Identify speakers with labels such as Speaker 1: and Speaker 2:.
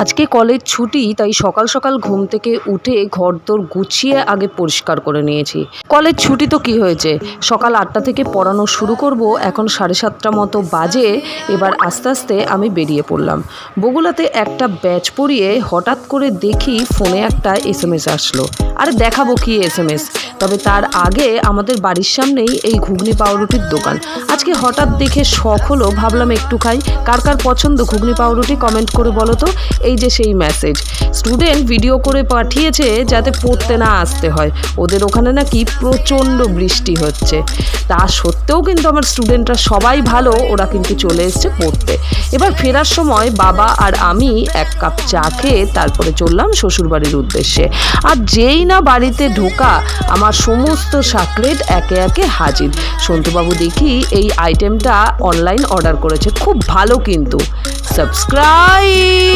Speaker 1: আজকে কলেজ ছুটি, তাই সকাল সকাল ঘুম থেকে উঠে ঘরদোর গুছিয়ে আগে পরিষ্কার করে নিয়েছি। কলেজ ছুটি তো কি হয়েছে, সকাল 8টা থেকে পড়ানো শুরু করব, এখন 7:30 মতো বাজে। এবার আস্তে আস্তে আমি বেরিয়ে পড়লাম। বগুলাতে একটা ব্যাচ পড়িয়ে হঠাৎ করে দেখি ফোনে একটা SMS আসলো। আরে দেখাবো কি SMS, তবে তার আগে আমাদের বাড়ির সামনেই এই ঘুগনি পাউরুটির দোকান। আজকে হঠাৎ দেখে শখ হলো, ভাবলাম একটু খাই। কার কার পছন্দ ঘুগনি পাউরুটি কমেন্ট করে বলো তো। এই যে সেই মেসেজ, স্টুডেন্ট ভিডিও করে পাঠিয়েছে যাতে পড়তে না আসতে হয়, ওদের ওখানে নাকি প্রচণ্ড বৃষ্টি হচ্ছে। তা সত্ত্বেও কিন্তু আমার স্টুডেন্টরা সবাই ভালো, ওরা কিন্তু চলে এসছে পড়তে। এবার ফেরার সময় বাবা আর আমি 1 কাপ চা খেয়ে তারপরে চললাম শ্বশুরবাড়ির উদ্দেশ্যে। আর যেই না বাড়িতে ঢোকা, আমার সমস্ত সাকরেট একে একে হাজির। সন্তুবাবু দেখি এই আইটেমটা অনলাইন অর্ডার করেছে, খুব ভালো কিন্তু। সাবস্ক্রাইব।